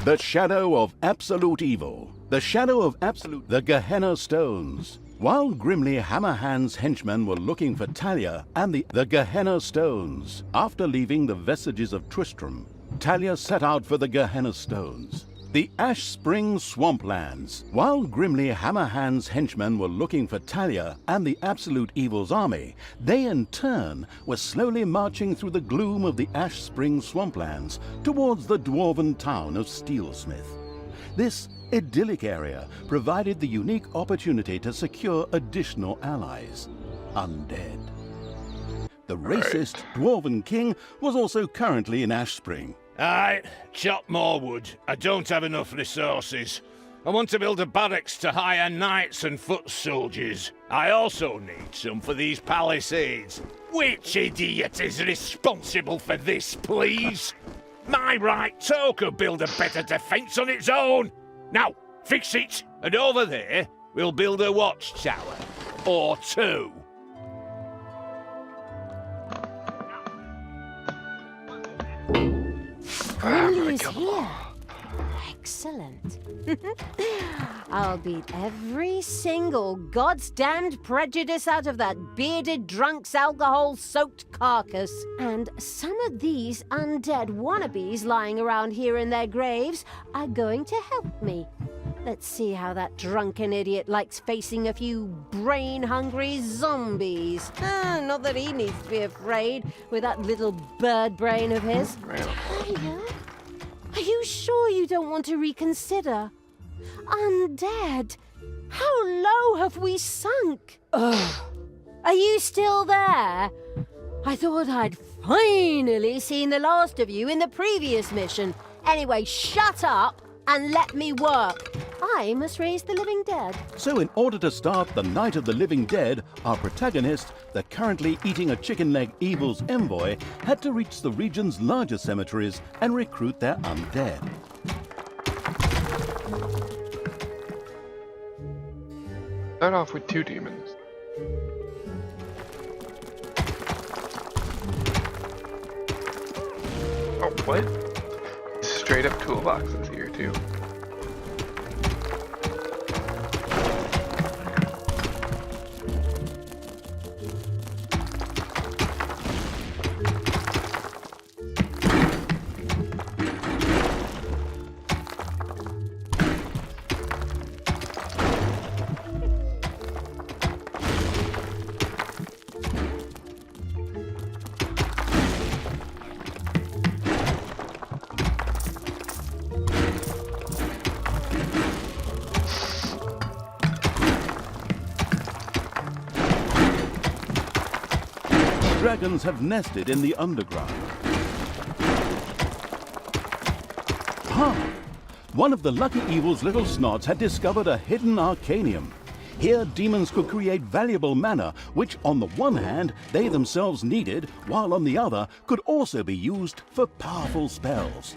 The Shadow of Absolute Evil. The Shadow of Absolute... The Gehenna Stones. While grimly Hammerhand's henchmen were looking for Talia and the Gehenna Stones, after leaving the vestiges of Tristram, Talia set out for the Gehenna Stones. The Ash Spring Swamplands. While grimly Hammerhand's henchmen were looking for Talia and the Absolute Evil's army, they in turn were slowly marching through the gloom of the Ash Spring Swamplands towards the dwarven town of Steelsmith. This idyllic area provided the unique opportunity to secure additional allies: undead. The racist dwarven king was also currently in Ash Spring. Aye, chop more wood. I don't have enough resources. I want to build a barracks to hire knights and foot soldiers. I also need some for these palisades. Which idiot is responsible for this, please? My right toe could build a better defense on its own. Now, fix it, and over there, we'll build a watchtower. Or two. Grimly is here. Excellent. I'll beat every single goddamned prejudice out of that bearded drunk's alcohol-soaked carcass. And some of these undead wannabes lying around here in their graves are going to help me. Let's see how that drunken idiot likes facing a few brain-hungry zombies. Not that he needs to be afraid with that little bird brain of his. Talia, are you sure you don't want to reconsider? Undead? How low have we sunk? Ugh. Are you still there? I thought I'd finally seen the last of you in the previous mission. Anyway, shut up and let me work. I must raise the living dead. So in order to start the Night of the Living Dead, our protagonist, the currently eating a chicken leg evil's envoy, had to reach the region's largest cemeteries and recruit their undead. Start off with 2 demons. Oh, what? Straight up toolboxes here too. Dragons have nested in the underground. One of the Lucky Evil's little snots had discovered a hidden arcanium. Here, demons could create valuable mana, which on the one hand, they themselves needed, while on the other, could also be used for powerful spells.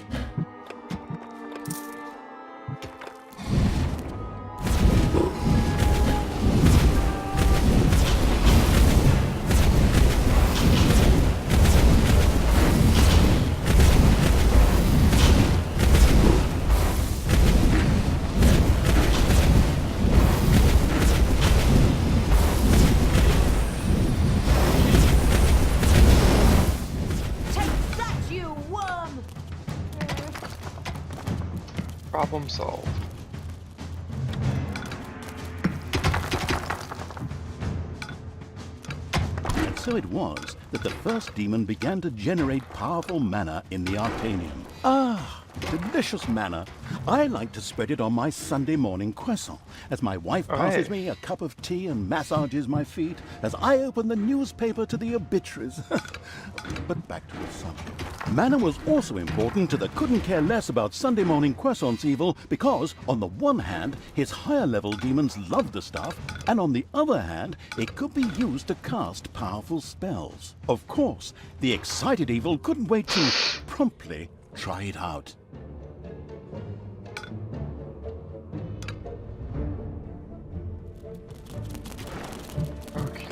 Problem solved. And so it was that the first demon began to generate powerful mana in the Arcanium. Delicious mana. I like to spread it on my Sunday morning croissant as my wife passes me a cup of tea and massages my feet as I open the newspaper to the obituaries. But back to the subject. Mana was also important to the couldn't care less about Sunday morning croissant's evil because, on the one hand, his higher level demons loved the stuff, and on the other hand, it could be used to cast powerful spells. Of course, the excited evil couldn't wait to promptly try it out. Okay.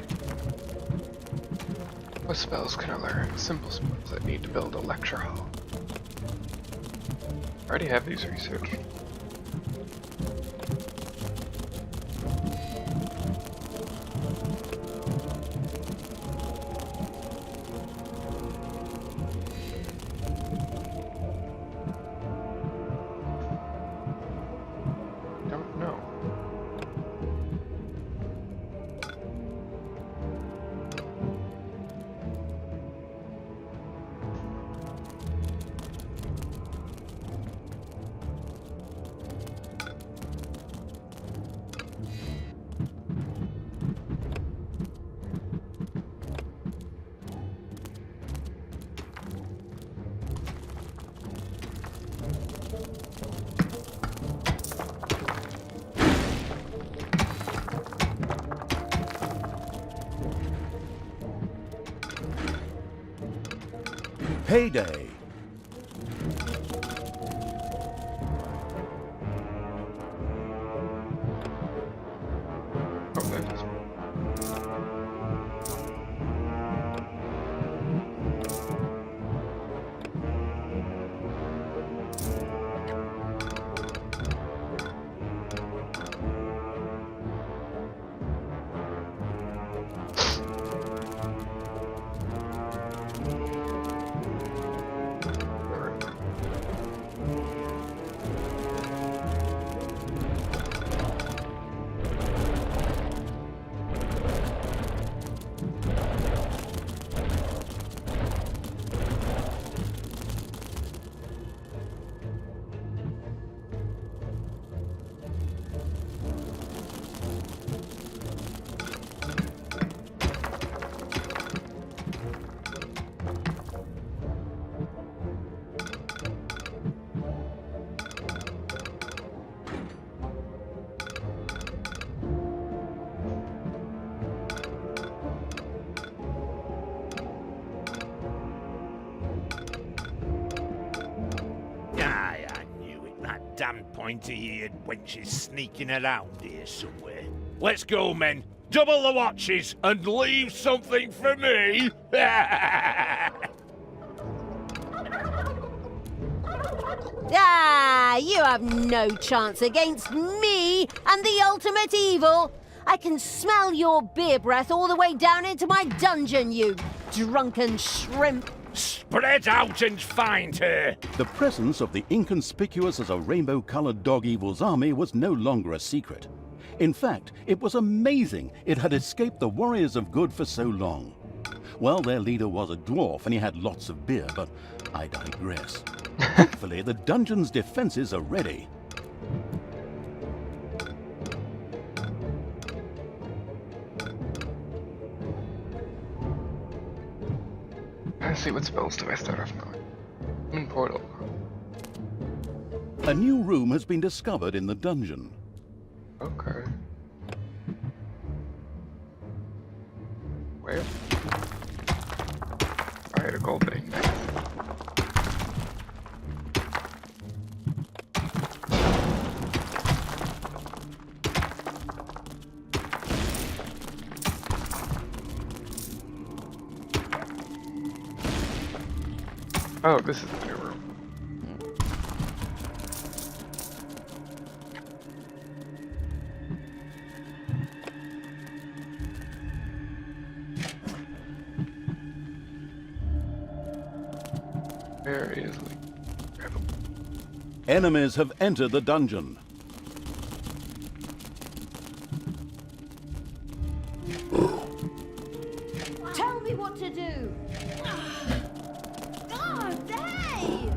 What spells can I learn? Simple spells that need to build a lecture hall. already have these researched. Don't know. Payday. Oh, that is. Aye, I knew it. That damn pointy-eared wench is sneaking around here somewhere. Let's go, men. Double the watches and leave something for me. Ah, you have no chance against me and the ultimate evil. I can smell your beer breath all the way down into my dungeon, you drunken shrimp. Spread out and find her. The presence of the inconspicuous as a rainbow-colored dog evil's army was no longer a secret. In fact, it was amazing it had escaped the warriors of good for so long. Well, their leader was a dwarf and he had lots of beer, but I digress. Hopefully, the dungeon's defenses are ready. Let's see what spells do I start off knowing. Portal. A new room has been discovered in the dungeon. Okay. Where? I had a gold thing. Oh, this is the new room. Very easily. Enemies have entered the dungeon. Tell me what to do. Oh, they!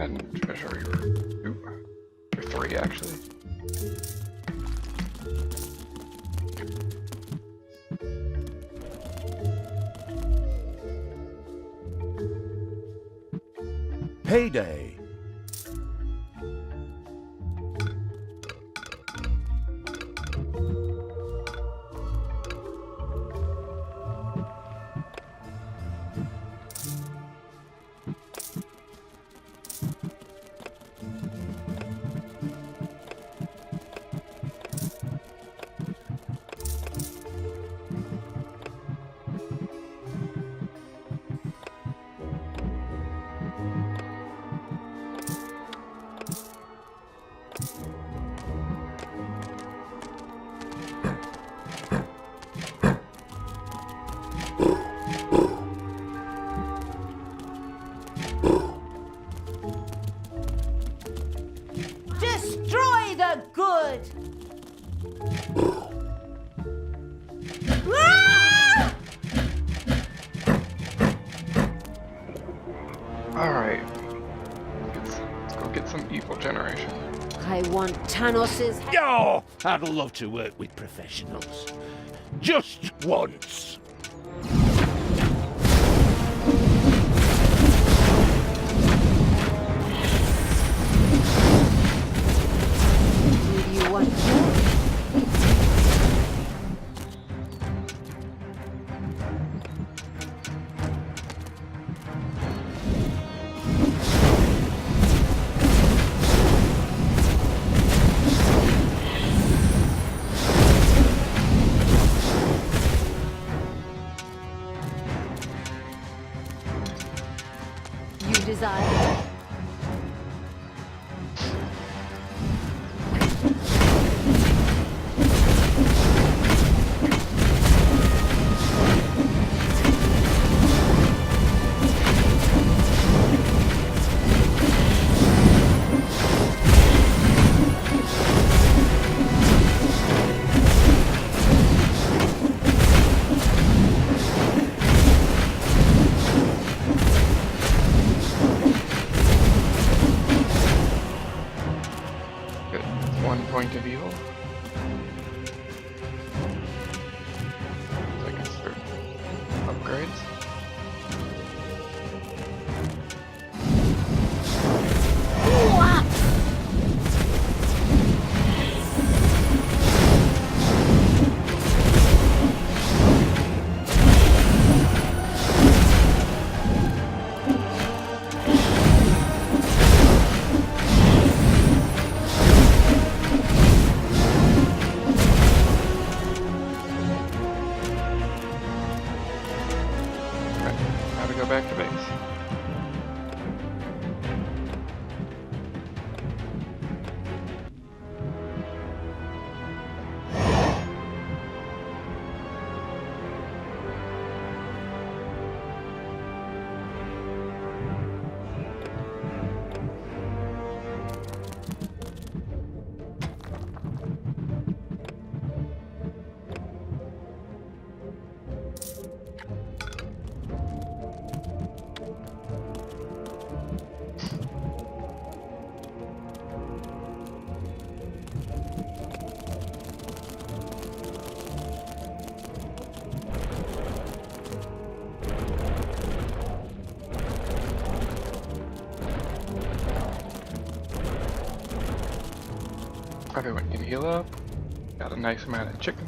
And treasury room. Or 3 actually. Payday. Destroy the good! Ah! Alright. Let's go get some evil generation. I want Tanos's head. Yo! I'd love to work with professionals. Just once. Do you want more? You desire? Good. 1 point of evil. So I can start upgrades. Right. Now to go back to base. Everyone can heal up. Got a nice amount of chicken.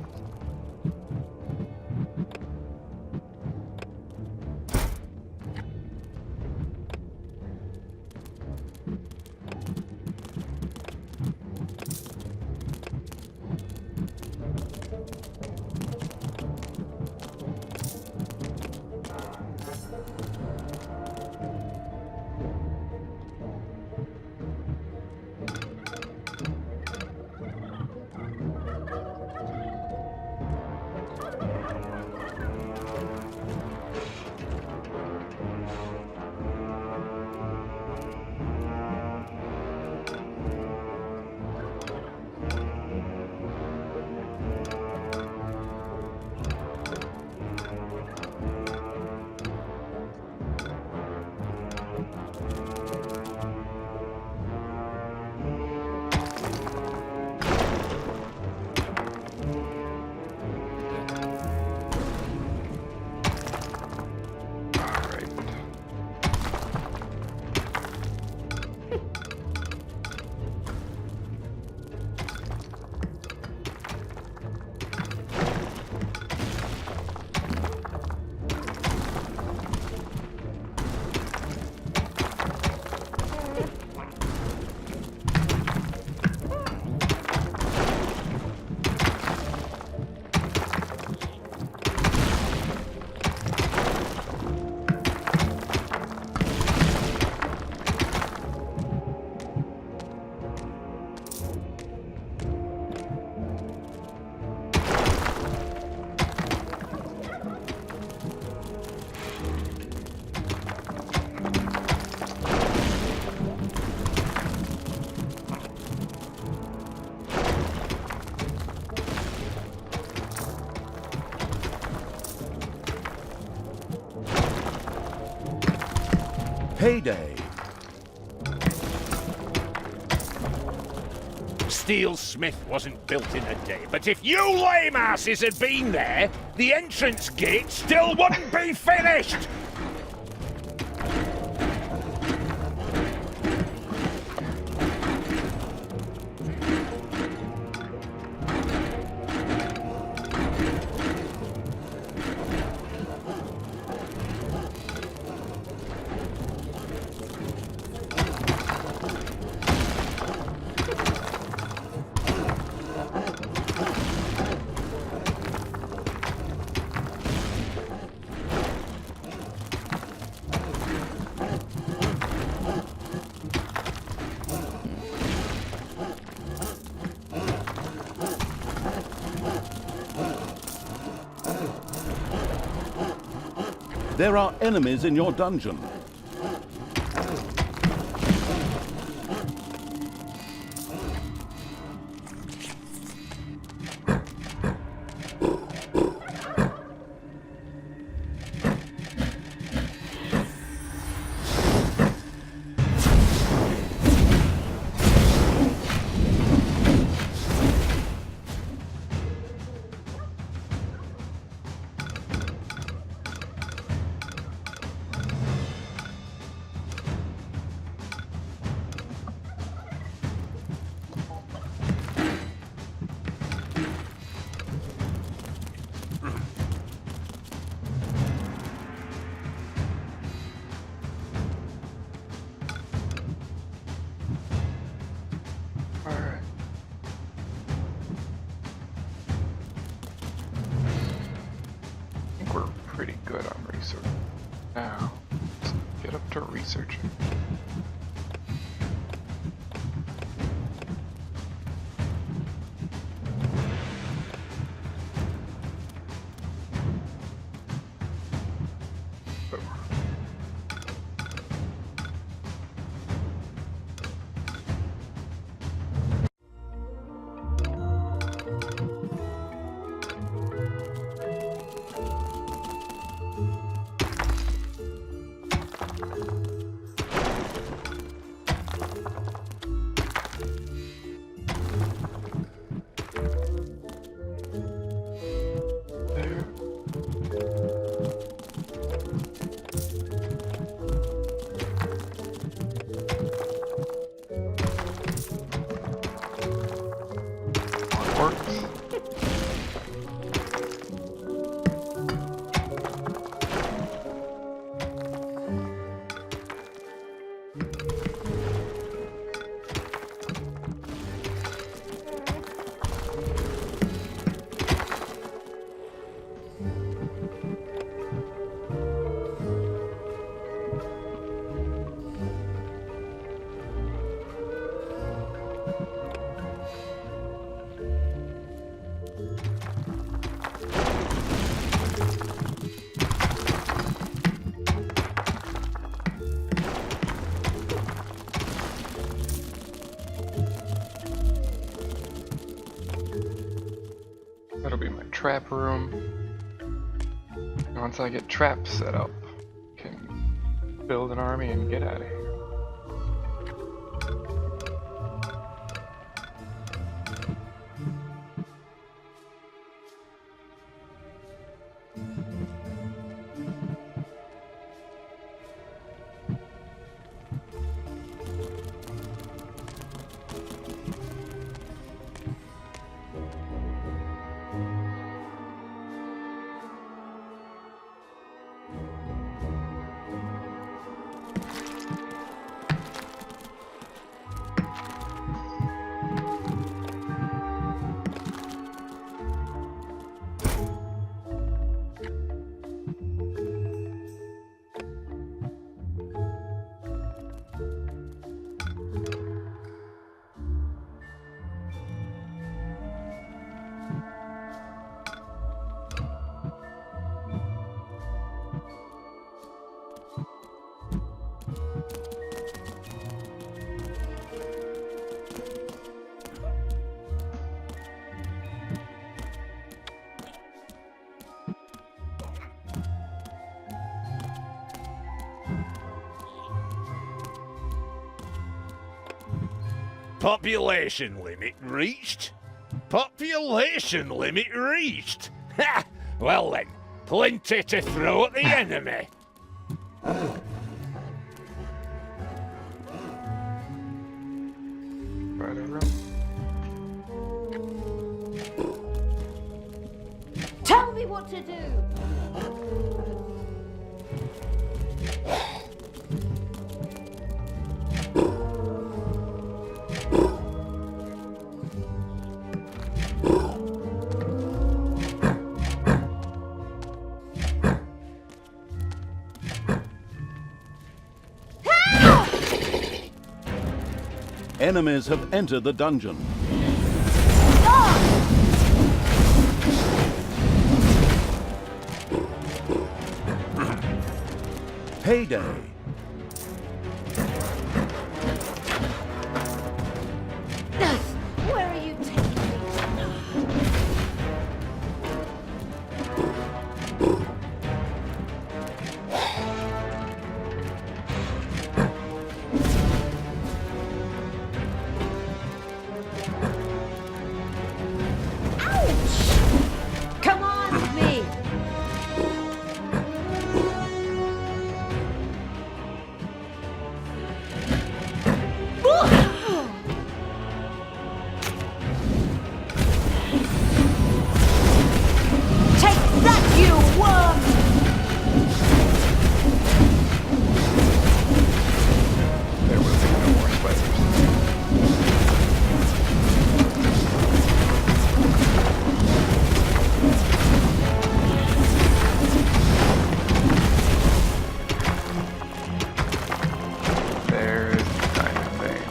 Payday. Steel Smith wasn't built in a day, but if you lame asses had been there, the entrance gate still wouldn't be finished! There are enemies in your dungeon. Alright. I think we're pretty good on research. Now, let's get up to researching. That'll be my trap room. And once I get traps set up, I can build an army and get out of here. Population limit reached? Population limit reached? Ha! Well then, plenty to throw at the enemy. Right around. Tell me what to do! Enemies have entered the dungeon. Payday. Where are you taking me? Ouch! Come on with me! Take that, you worm! There will be no more spiders. There's the diamond vein.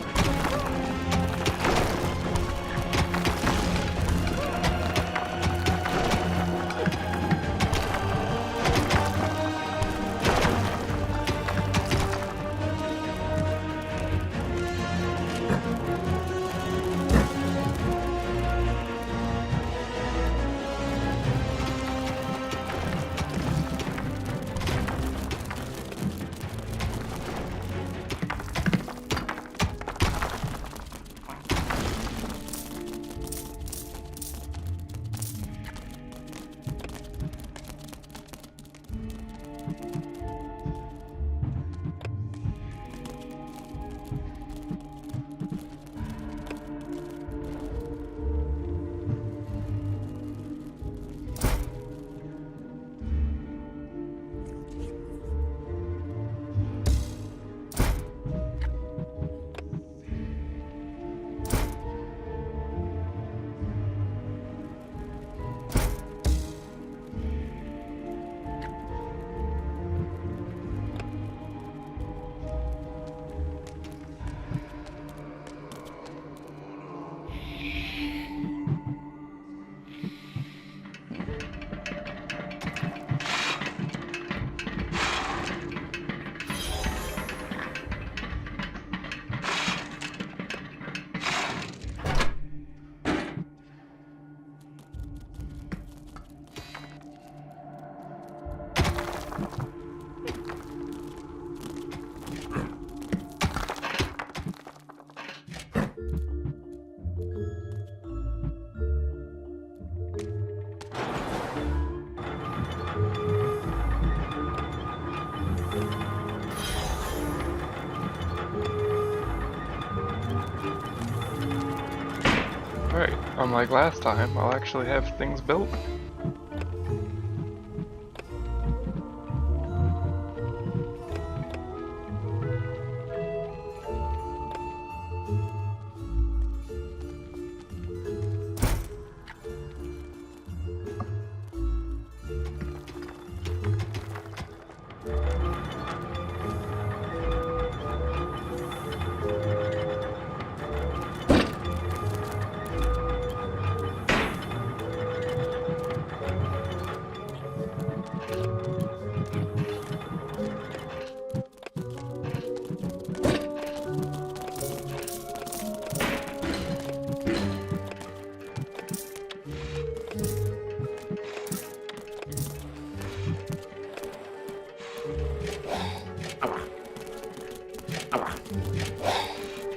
Alright, unlike last time, I'll actually have things built.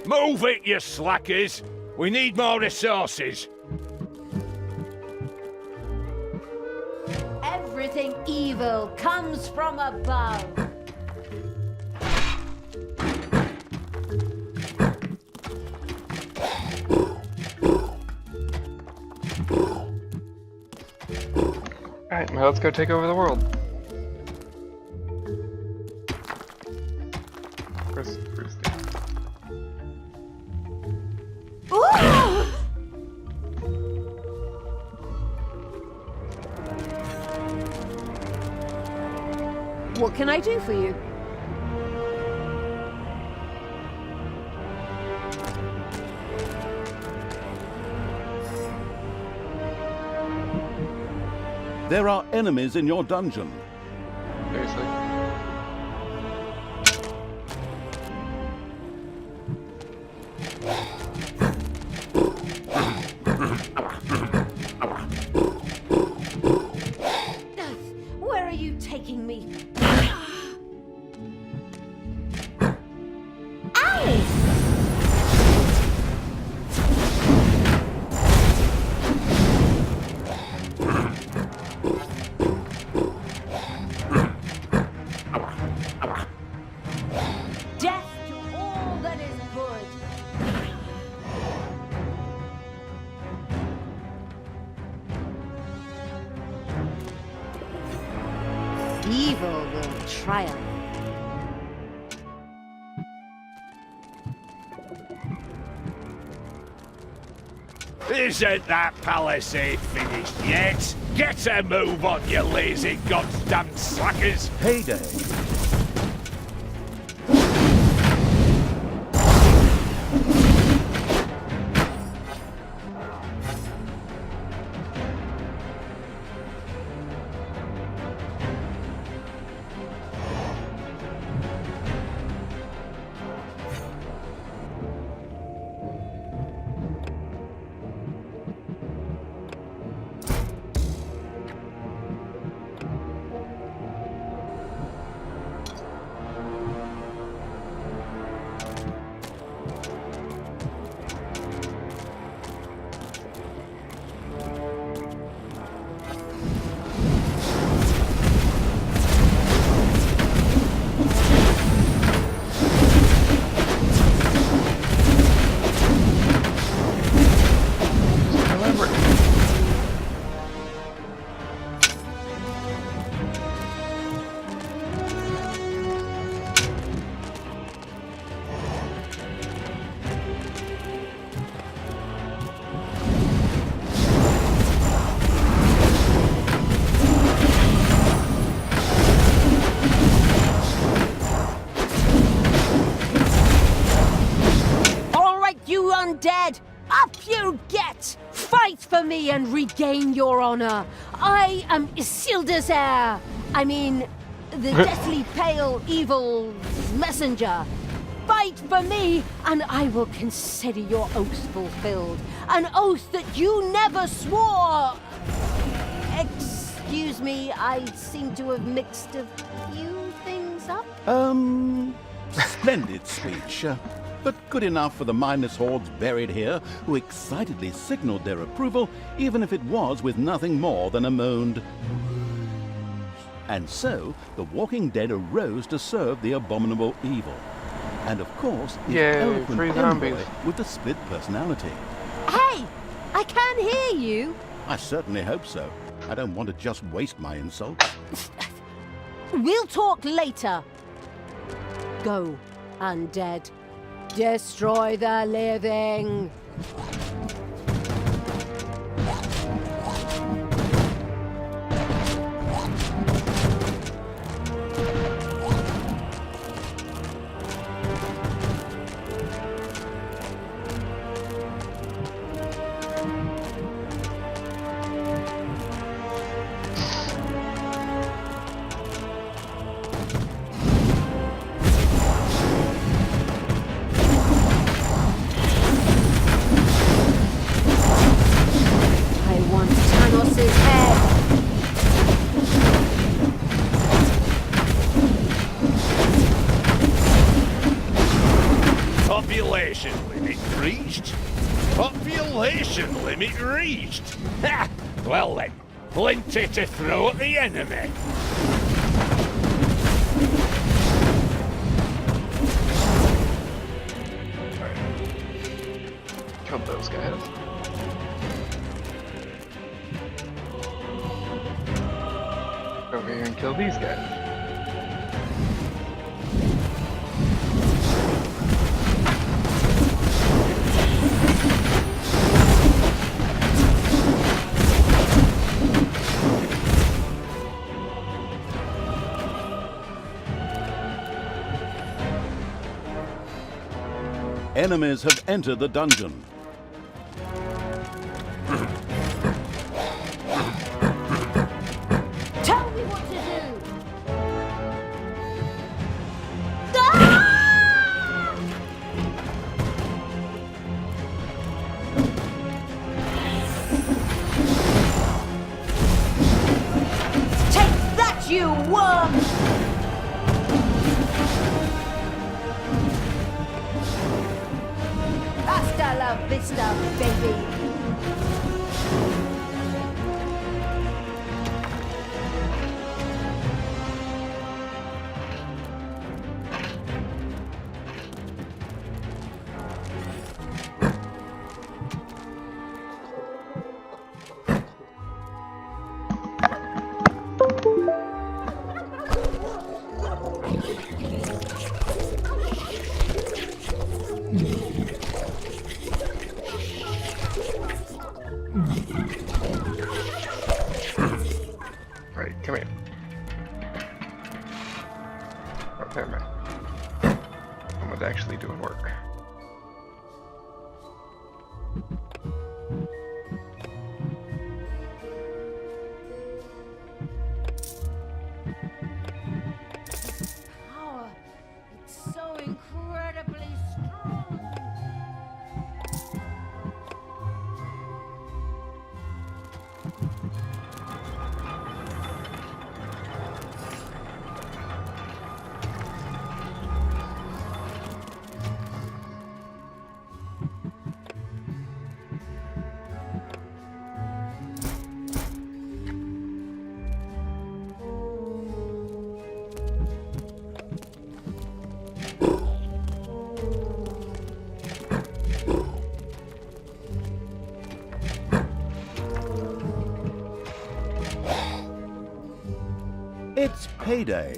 Move it, you slackers! We need more resources. Everything evil comes from above. Alright, now let's go take over the world. Where's Brewster? Ooh! What can I do for you? There are enemies in your dungeon. Seriously? Where are you taking me? Death to all that is good. Evil will triumph. Isn't that palisade finished yet? Get a move on, you lazy goddamn slackers! Heyday. Undead, up you get! Fight for me and regain your honor. I am Isildur's heir. I mean, the deathly pale evil messenger. Fight for me, and I will consider your oath fulfilled. An oath that you never swore. Excuse me, I seem to have mixed a few things up. Splendid speech. But good enough for the mindless hordes buried here, who excitedly signaled their approval, even if it was with nothing more than a moaned and so the Walking Dead arose to serve the abominable evil. And of course, his Yay, eloquent free envoy zombies. with the split personality. Hey, I can hear you. I certainly hope so. I don't want to just waste my insults. We'll talk later. Go, undead. Destroy the living. Population limit reached? Population limit reached? Ha! Well then, plenty to throw at the enemy. Killed those guys. Over here and kill these guys. Enemies have entered the dungeon. Tell me what to do! Ah! Take that, you worm! Hasta la vista, baby! Right, come here. Oh, never mind. Someone's actually doing work. Power. It's so incredibly strong. It's payday.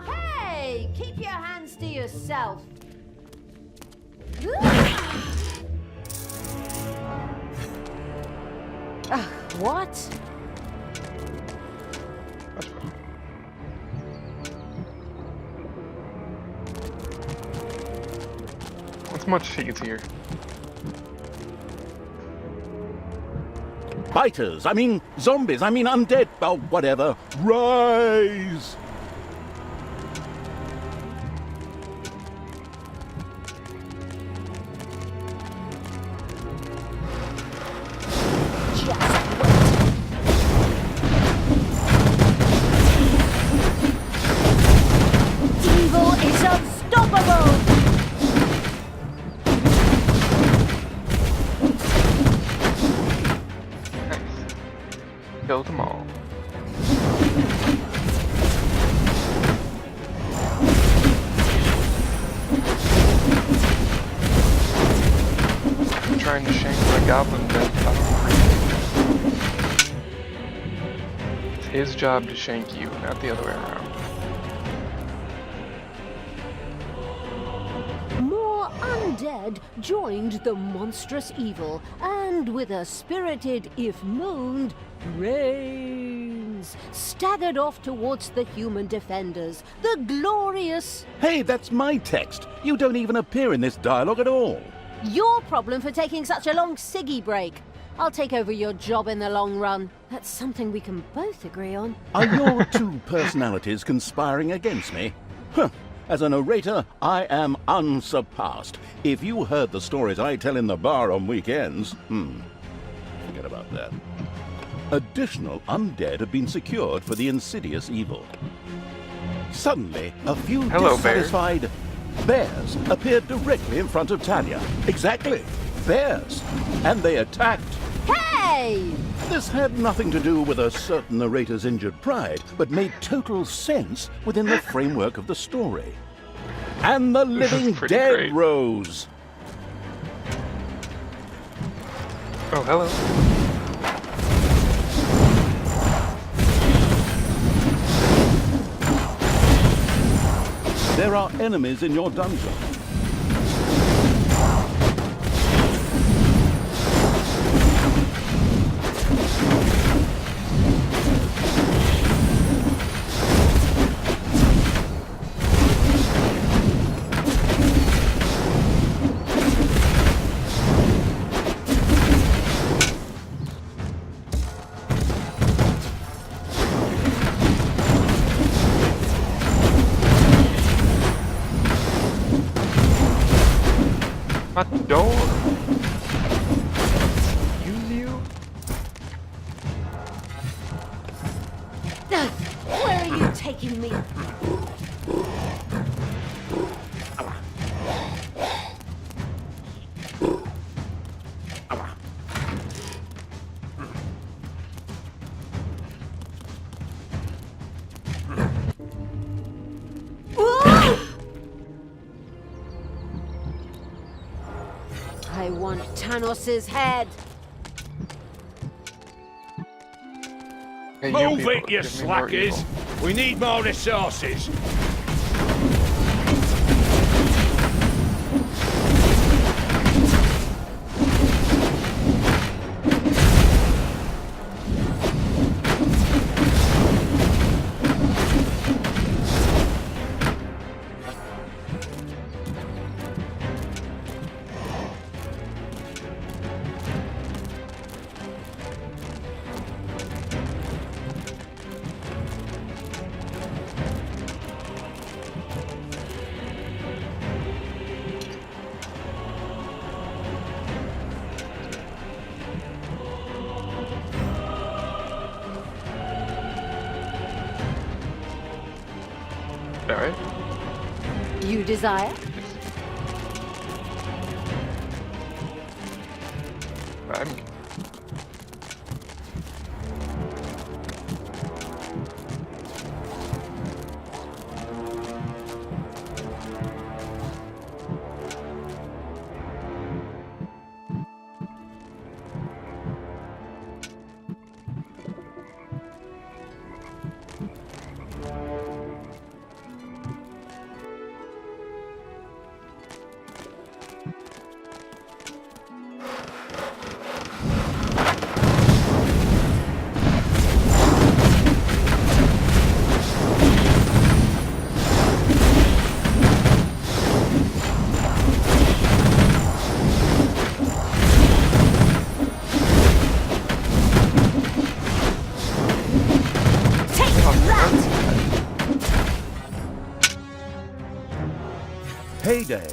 Hey, keep your hands to yourself. What? That's fine. It's much easier. Biters, I mean zombies, I mean undead, oh, whatever. Rise! Evil is unstoppable! Nice. Killed them all. I'm trying to shank my goblin dead. It's his job to shank you, not the other way around. More undead joined the monstrous evil, and with a spirited, if moaned, brains staggered off towards the human defenders, the glorious. Hey, that's my text. You don't even appear in this dialogue at all. Your problem for taking such a long ciggy break. I'll take over your job in the long run. That's something we can both agree on. Are your two personalities conspiring against me? Huh. As a narrator, I am unsurpassed. If you heard the stories I tell in the bar on weekends, forget about that. Additional undead have been secured for the insidious evil. Suddenly, a few Hello, dissatisfied bears appeared directly in front of Talia. Exactly, bears. And they attacked. Hey! This had nothing to do with a certain narrator's injured pride, but made total sense within the framework of the story. And the This is living pretty dead great. rose. Oh, hello. There are enemies in your dungeon. My door. You. Where are you taking me? I want Tanos's head. Hey, Move people, it, you give me more slackers! evil. We need more resources. Alright. You desire? I'm. Take that! Payday.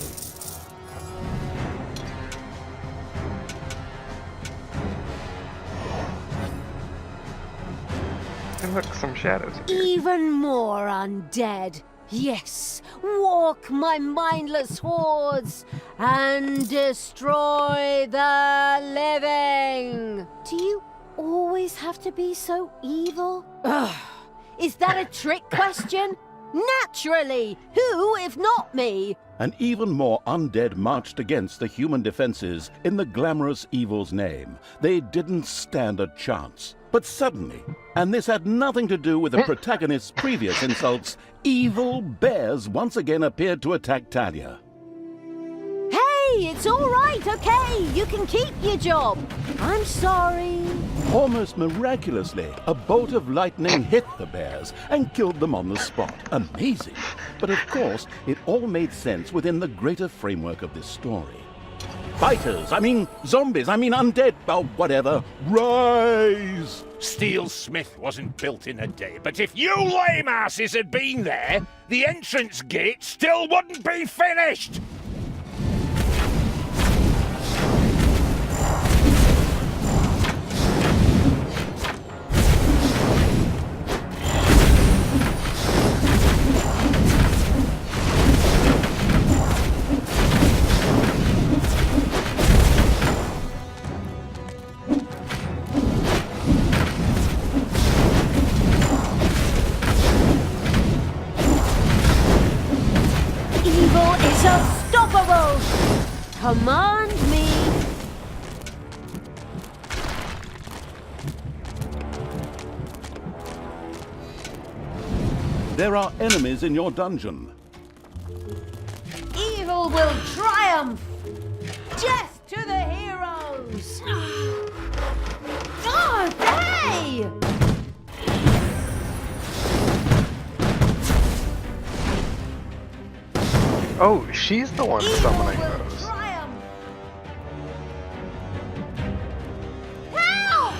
And look, some shadows. Appear. Even more undead. Yes, walk my mindless hordes and destroy the living. Do you always have to be so evil? Ugh. Is that a trick question? Naturally! Who, if not me? And even more undead marched against the human defenses in the glamorous evil's name. They didn't stand a chance. But suddenly, and this had nothing to do with the protagonist's previous insults, evil bears once again appeared to attack Talia. Hey, it's all right, okay? You can keep your job. I'm sorry. Almost miraculously, a bolt of lightning hit the bears and killed them on the spot. Amazing. But of course, it all made sense within the greater framework of this story. biters, I mean zombies, I mean undead, oh, whatever. Rise! Steel Smith wasn't built in a day, but if you lame asses had been there, the entrance gate still wouldn't be finished! Evil is unstoppable! Command me! There are enemies in your dungeon. Evil will triumph! Death to the heroes! God, hey! Oh, she's the one summoning Evil will those. triumph! Help!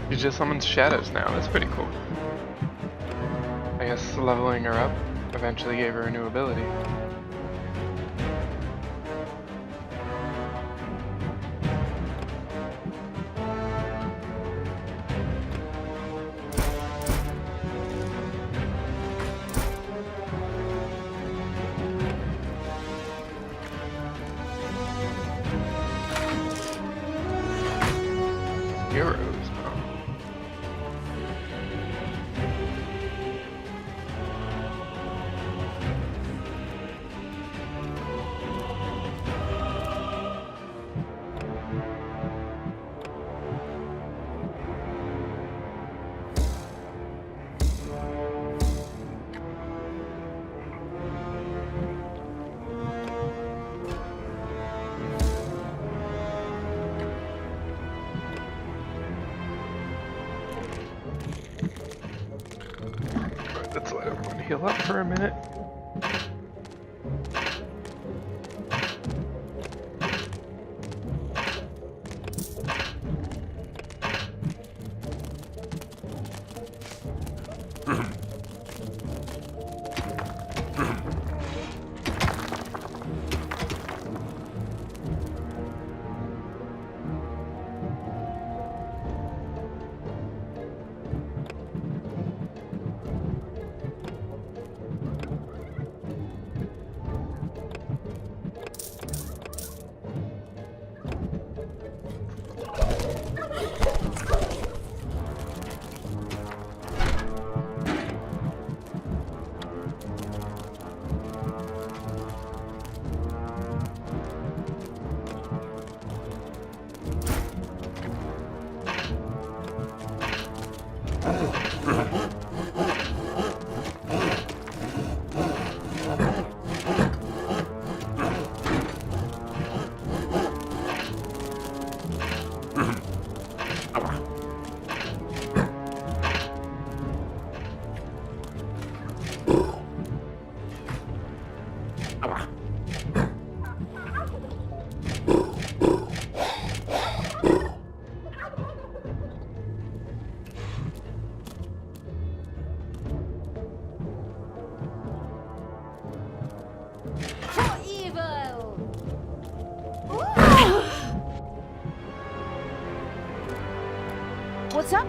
She just summons shadows now. That's pretty cool. I guess leveling her up eventually gave her a new ability. Heroes. Oh. Right, let's let everyone heal up for a minute. For evil! What's up?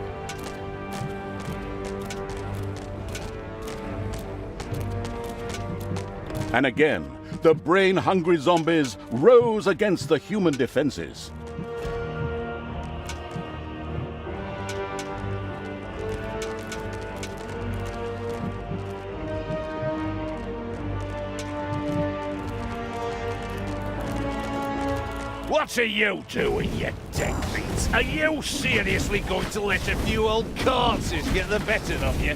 And again, the brain-hungry zombies rose against the human defenses. What are you doing, you deadbeats? Are you seriously going to let a few old corpses get the better of you?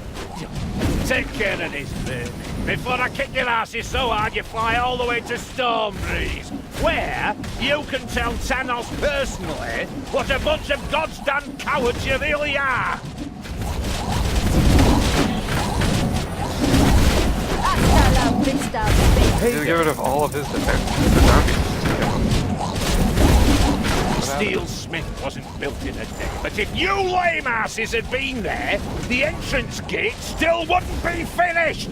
Take care of this, baby, before I kick your asses so hard you fly all the way to Stormbreeze, where you can tell Thanos personally what a bunch of goddamn cowards you really are! Hasta la vista, baby. He's get rid of all of his defense. The zombies just kill him. Steel Smith wasn't built in a day, but if you lame asses had been there, the entrance gate still wouldn't be finished!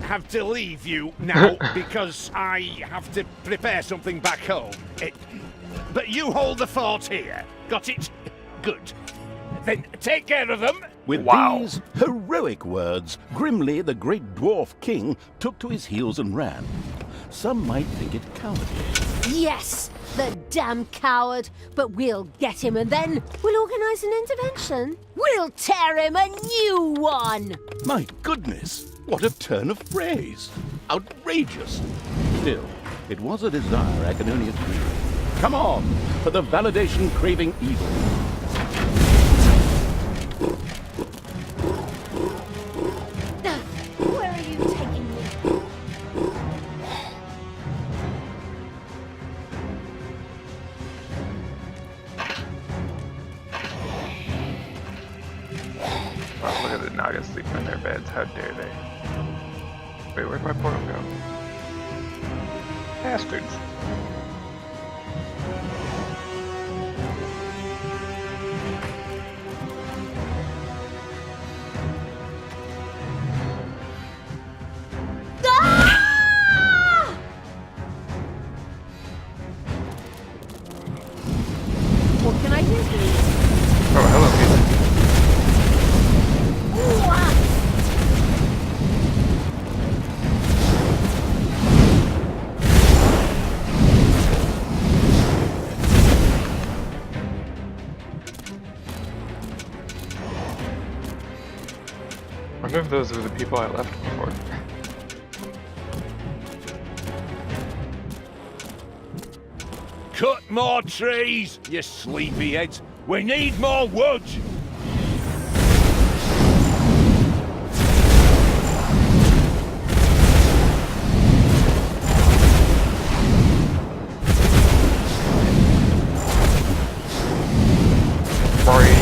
Have to leave you now because I have to prepare something back home. But you hold the fort here. Got it? Good. Then take care of them. With these heroic words, Grimly, the great dwarf king, took to his heels and ran. Some might think it cowardly. Yes, the damn coward. But we'll get him and then we'll organize an intervention. We'll tear him a new one. My goodness, what a turn of phrase. Outrageous. Still, it was a desire I can only agree with. Come on, for the validation-craving evil. Where are you taking me? Oh, look at the Nagas sleeping in their beds. How dare they? Wait, where'd my portal go? Bastards. Ah! What can I do for you? Oh, hello, Peter. What? I wonder if those were the people I left before. Cut more trees, you sleepyheads. We need more wood. Sorry.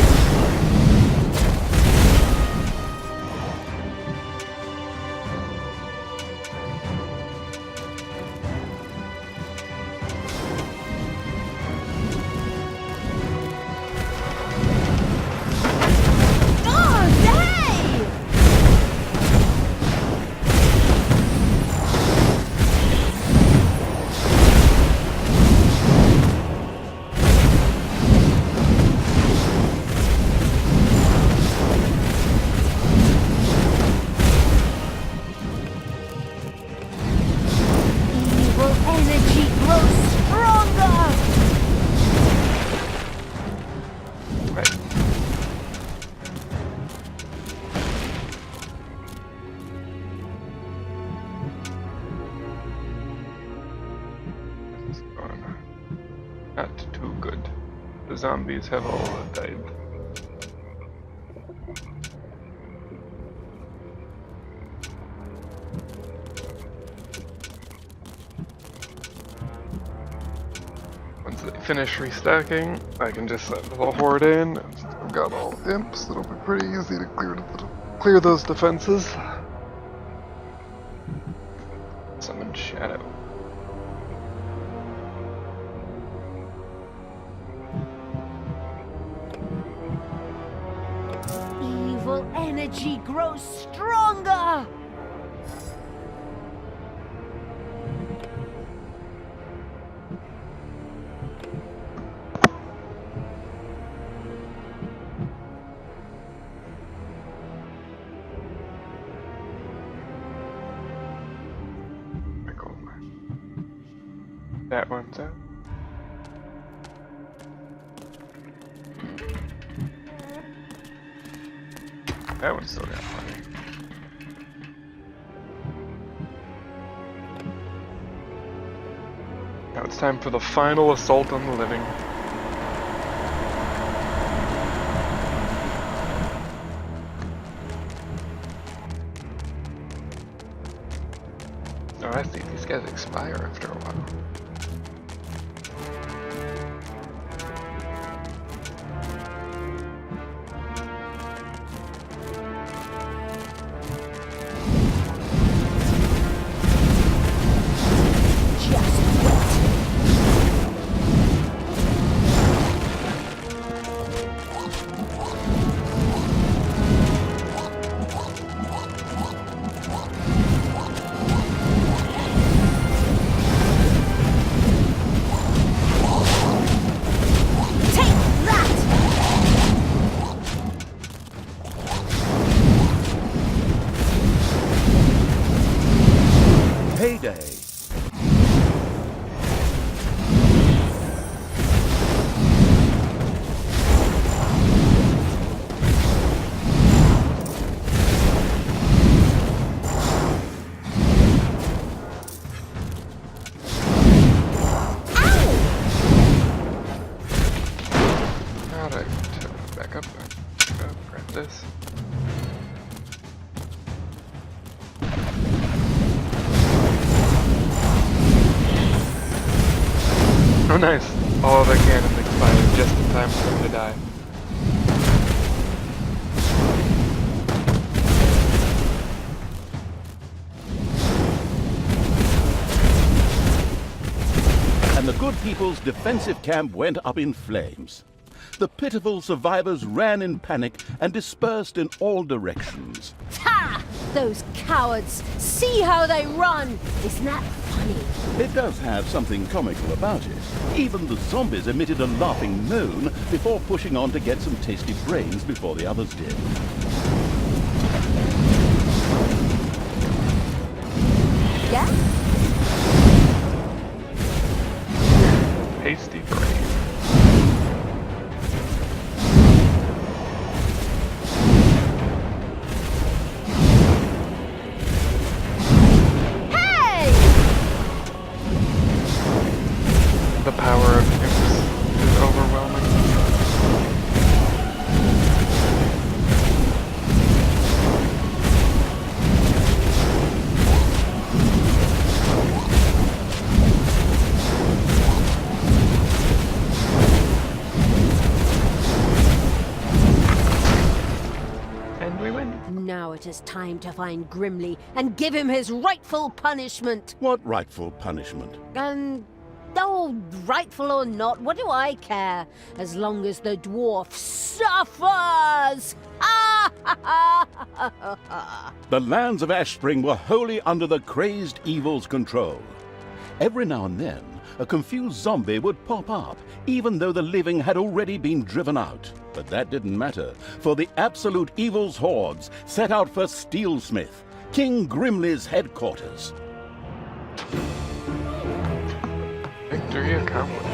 Not too good. The zombies have all died. Once they finish restacking, I can just set the horde in. I've got all imps, it'll be pretty easy to clear those defenses. Summon Shadow. Evil energy grows stronger! That one's out. That one's still got money. Now it's time for the final assault on the living. nasty. These guys expire after a while. Payday. Alright, back up. Grab this. Oh nice! All of the cannons expired just in time for them to die. And the good people's defensive camp went up in flames. The pitiful survivors ran in panic and dispersed in all directions. Ha! Those cowards! See how they run! Isn't that funny? It does have something comical about it. Even the zombies emitted a laughing moan before pushing on to get some tasty brains before the others did. Yeah? Hasty brain. Hey! The power of imps is overwhelming. And we win. Now it is time to find Grimly and give him his rightful punishment. What rightful punishment? Oh, rightful or not, what do I care? As long as the dwarf suffers! The lands of Ashspring were wholly under the crazed evil's control. Every now and then, a confused zombie would pop up, even though the living had already been driven out. But that didn't matter, for the absolute evil's hordes set out for Steelsmith, King Grimly's headquarters. Victory accomplished.